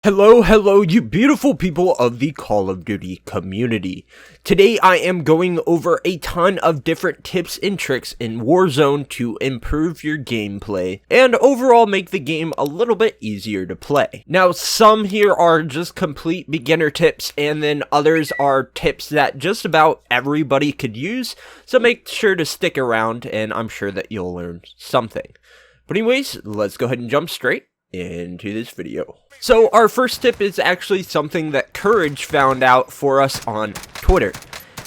Hello, you beautiful people of the Call of Duty community. Today I am going over a ton of different tips and tricks in Warzone to improve your gameplay and overall make the game a little bit easier to play. Now, some here are just complete beginner tips, and then others are tips that just about everybody could use, so make sure to stick around and I'm sure that you'll learn something. But anyways, let's go ahead and jump straight into this video. So our first tip is actually something that Courage found out for us on Twitter.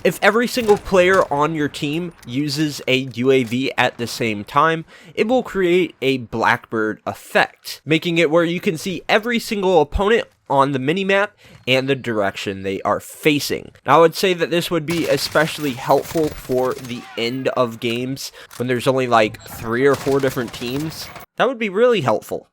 If every single player on your team uses a UAV at the same time, it will create a Blackbird Effect, making it where you can see every single opponent on the minimap and the direction they are facing. Now, I would say that this would be especially helpful for the end of games when there's only like 3 or 4 different teams. That would be really helpful.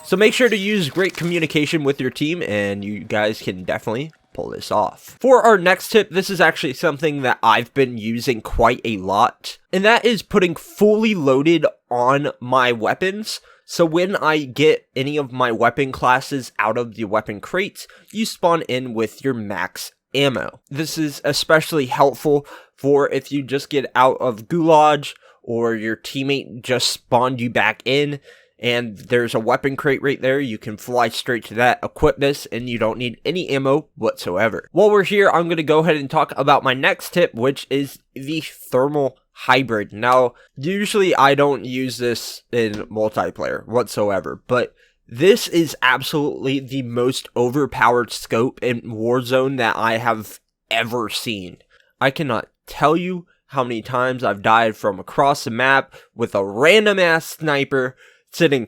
So make sure to use great communication with your team and you guys can definitely pull this off. For our next tip, this is actually something that I've been using quite a lot, and that is putting fully loaded on my weapons. So when I get any of my weapon classes out of the weapon crates, you spawn in with your max ammo. This is especially helpful for if you just get out of Gulag or your teammate just spawned you back in and there's a weapon crate right there. You can fly straight to that, equip this, and you don't need any ammo whatsoever. While we're here, I'm going to go ahead and talk about my next tip, which is the thermal hybrid. Now, usually I don't use this in multiplayer whatsoever, but this is absolutely the most overpowered scope in Warzone that I have ever seen. I cannot tell you how many times I've died from across the map with a random ass sniper sitting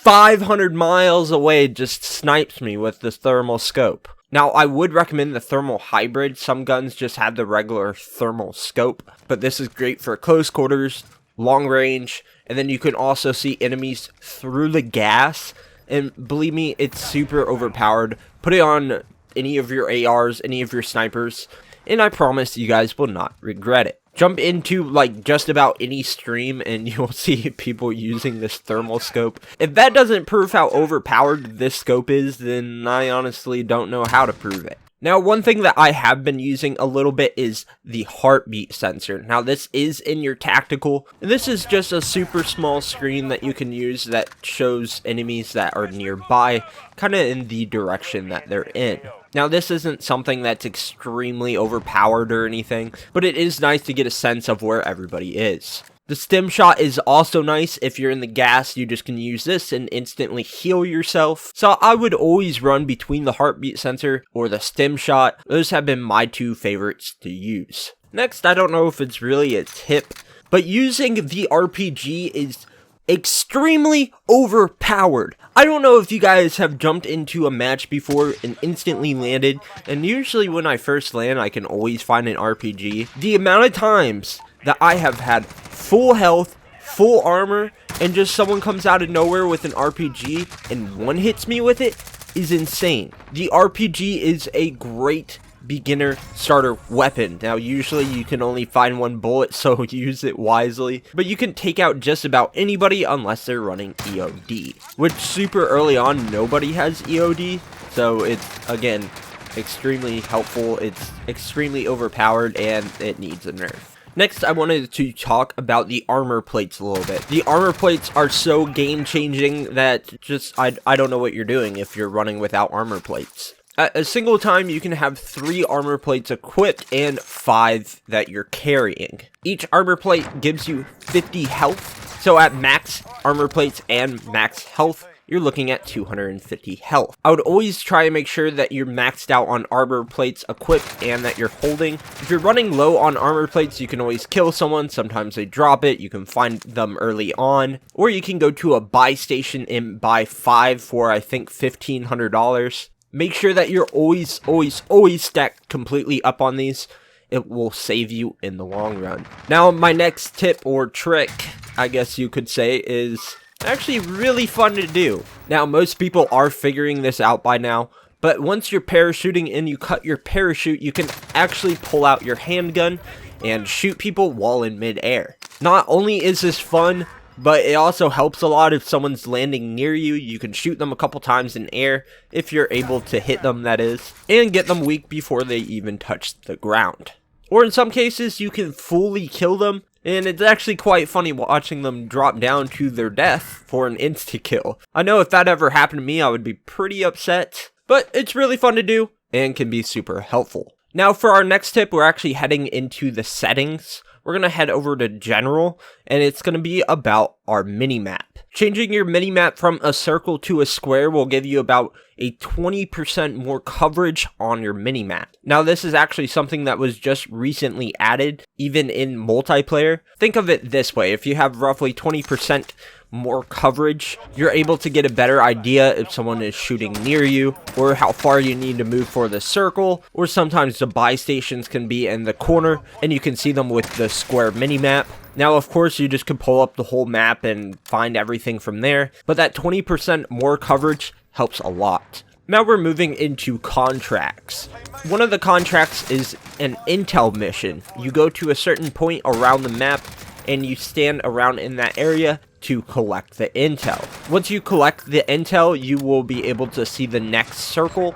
500 miles away, just snipes me with this thermal scope. Now, I would recommend the thermal hybrid. Some guns just have the regular thermal scope, but this is great for close quarters, long range, and then you can also see enemies through the gas, and believe me, it's super overpowered. Put it on any of your ARs, any of your snipers, and I promise you guys will not regret it. Jump into like just about any stream and you'll see people using this thermal scope. If that doesn't prove how overpowered this scope is, then I honestly don't know how to prove it. Now, one thing that I have been using a little bit is the heartbeat sensor. Now, this is in your tactical, and this is just a super small screen that you can use that shows enemies that are nearby, kind of in the direction that they're in. Now, this isn't something that's extremely overpowered or anything, but it is nice to get a sense of where everybody is. The stim shot is also nice. If you're in the gas, you just can use this and instantly heal yourself. So I would always run between the heartbeat sensor or the stim shot. Those have been my 2 favorites to use. Next, I don't know if it's really a tip, but using the RPG is extremely overpowered. I don't know if you guys have jumped into a match before and instantly landed, and usually when I first land, I can always find an RPG. The amount of times that I have had full health, full armor, and just someone comes out of nowhere with an RPG and one hits me with it is insane. The RPG is a great beginner starter weapon. Now, usually you can only find 1 bullet, so use it wisely, but you can take out just about anybody unless they're running EOD, which super early on nobody has EOD, so it's again extremely helpful. It's extremely overpowered and it needs a nerf. Next, I wanted to talk about the armor plates a little bit. The armor plates are so game-changing that just I don't know what you're doing if you're running without armor plates. At a single time, you can have 3 armor plates equipped and 5 that you're carrying. Each armor plate gives you 50 health, so at max armor plates and max health, you're looking at 250 health. I would always try and make sure that you're maxed out on armor plates equipped and that you're holding. If you're running low on armor plates, you can always kill someone. Sometimes they drop it. You can find them early on. Or you can go to a buy station and buy 5 for, I think, $1,500. Make sure that you're always stacked completely up on these. It will save you in the long run. Now, my next tip or trick, I guess you could say, is actually really fun to do. Now, most people are figuring this out by now, but once you're parachuting and you cut your parachute, you can actually pull out your handgun and shoot people while in midair. Not only is this fun, but it also helps a lot if someone's landing near you. You can shoot them a couple times in air, if you're able to hit them, that is, and get them weak before they even touch the ground. Or in some cases, you can fully kill them, and it's actually quite funny watching them drop down to their death for an insta-kill. I know if that ever happened to me, I would be pretty upset, but it's really fun to do, and can be super helpful. Now for our next tip, we're actually heading into the settings. We're going to head over to General, and it's going to be about our minimap. Changing your minimap from a circle to a square will give you about a 20% more coverage on your minimap. Now this is actually something that was just recently added, even in multiplayer. Think of it this way, if you have roughly 20% more coverage, you're able to get a better idea if someone is shooting near you, or how far you need to move for the circle, or sometimes the buy stations can be in the corner, and you can see them with the square minimap. Now, of course, you just can pull up the whole map and find everything from there, but that 20% more coverage helps a lot. Now we're moving into contracts. One of the contracts is an intel mission. You go to a certain point around the map, and you stand around in that area to collect the intel. Once you collect the intel, you will be able to see the next circle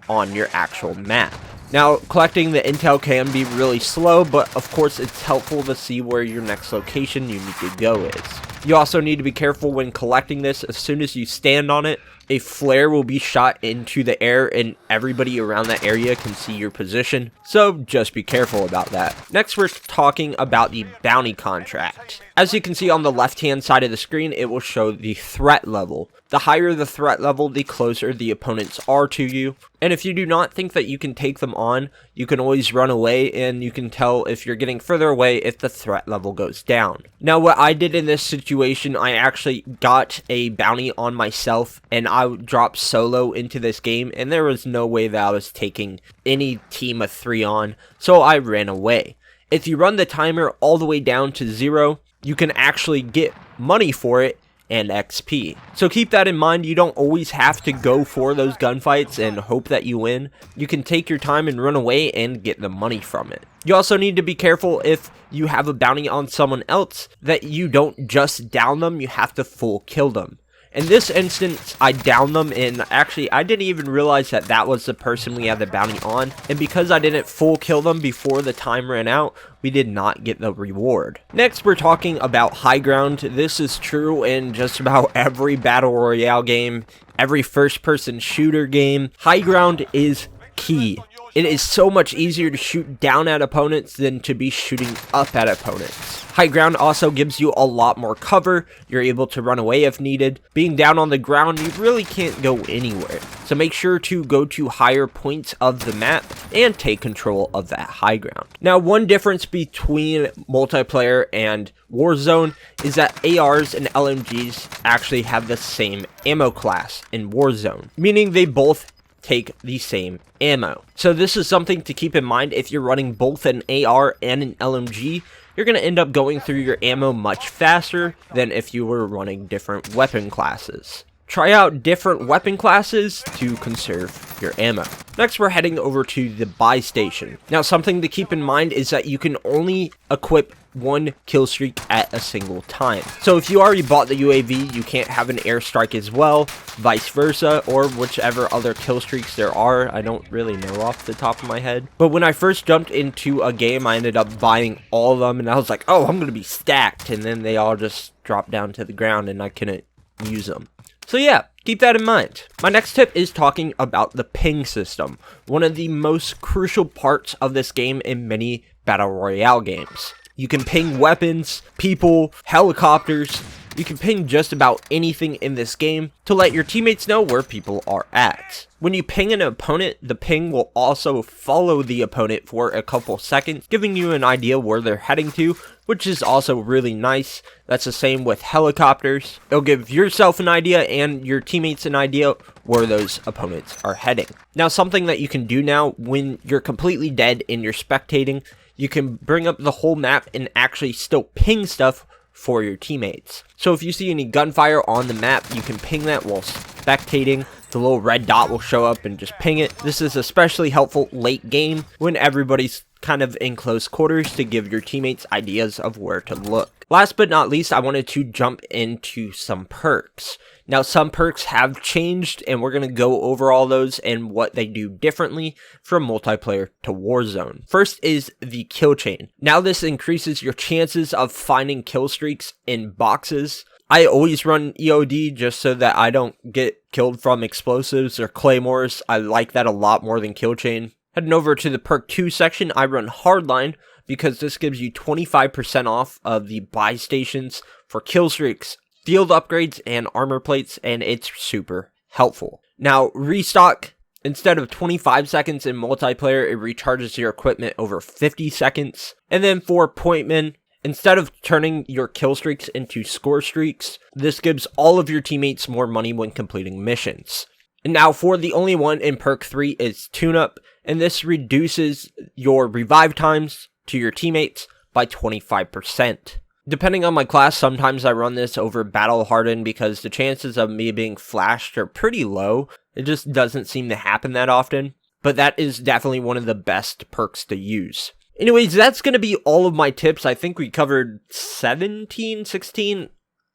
on your actual map. Now, collecting the intel can be really slow, but of course it's helpful to see where your next location you need to go is. You also need to be careful when collecting this. As soon as you stand on it, a flare will be shot into the air and everybody around that area can see your position, so just be careful about that. Next, we're talking about the bounty contract. As you can see on the left hand side of the screen, it will show the threat level. The higher the threat level, the closer the opponents are to you. And if you do not think that you can take them on, you can always run away, and you can tell if you're getting further away if the threat level goes down. Now what I did in this situation, I actually got a bounty on myself, and I dropped solo into this game, and there was no way that I was taking any team of 3 on, so I ran away. If you run the timer all the way down to 0, you can actually get money for it and XP. So keep that in mind. You don't always have to go for those gunfights and hope that you win. You can take your time and run away and get the money from it. You also need to be careful if you have a bounty on someone else that you don't just down them, you have to full kill them. In this instance, I downed them, and actually I didn't even realize that that was the person we had the bounty on, and because I didn't full kill them before the time ran out, we did not get the reward. Next, we're talking about high ground. This is true in just about every battle royale game, every first-person shooter game. High ground is key. It is so much easier to shoot down at opponents than to be shooting up at opponents. High ground also gives you a lot more cover. You're able to run away if needed. Being down on the ground, you really can't go anywhere. So make sure to go to higher points of the map and take control of that high ground. Now, one difference between multiplayer and Warzone is that ARs and LMGs actually have the same ammo class in Warzone, meaning they both take the same ammo. So this is something to keep in mind. If you're running both an AR and an LMG, you're going to end up going through your ammo much faster than if you were running different weapon classes. Try out different weapon classes to conserve your ammo. Next, we're heading over to the buy station. Now, something to keep in mind is that you can only equip one kill streak at a single time. So if you already bought the UAV, you can't have an airstrike as well, vice versa, or whichever other kill streaks there are. I don't really know off the top of my head. But when I first jumped into a game, I ended up buying all of them, and I was like, oh, I'm going to be stacked. And then they all just dropped down to the ground, and I couldn't use them. So yeah, keep that in mind. My next tip is talking about the ping system, one of the most crucial parts of this game in many battle royale games. You can ping weapons, people, helicopters. You can ping just about anything in this game to let your teammates know where people are at. When you ping an opponent, the ping will also follow the opponent for a couple seconds, giving you an idea where they're heading to, which is also really nice. That's the same with helicopters. It'll give yourself an idea and your teammates an idea where those opponents are heading. Now, something that you can do now when you're completely dead and you're spectating, you can bring up the whole map and actually still ping stuff for your teammates. So if you see any gunfire on the map, you can ping that while spectating the little red dot will show up and just ping it. This is especially helpful late game when everybody's kind of in close quarters to give your teammates ideas of where to look. Last but not least, I wanted to jump into some perks. Now, some perks have changed, and we're going to go over all those and what they do differently from multiplayer to Warzone. First is the kill chain. Now, this increases your chances of finding kill streaks in boxes. I always run EOD just so that I don't get killed from explosives or claymores. I like that a lot more than kill chain. Heading over to the perk 2 section, I run hardline because this gives you 25% off of the buy stations for kill streaks, field upgrades, and armor plates, and it's super helpful. Now, restock, instead of 25 seconds in multiplayer, it recharges your equipment over 50 seconds. And then for pointmen, instead of turning your kill streaks into score streaks, this gives all of your teammates more money when completing missions. And now for the only one in perk 3 is tune-up, and this reduces your revive times to your teammates by 25%. Depending on my class, sometimes I run this over Battle Hardened because the chances of me being flashed are pretty low. It just doesn't seem to happen that often, but that is definitely one of the best perks to use. Anyways, that's going to be all of my tips. I think we covered 17, 16.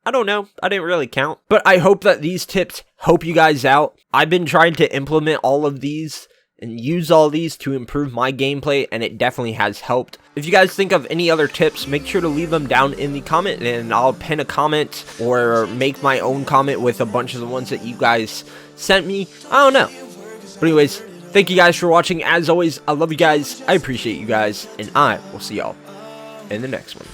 I don't know. I didn't really count. But I hope that these tips help you guys out. I've been trying to implement all of these and use all these to improve my gameplay, and it definitely has helped. If you guys think of any other tips, make sure to leave them down in the comment, and I'll pin a comment or make my own comment with a bunch of the ones that you guys sent me. I don't know. But anyways, thank you guys for watching. As always, I love you guys. I appreciate you guys, and I will see y'all in the next one.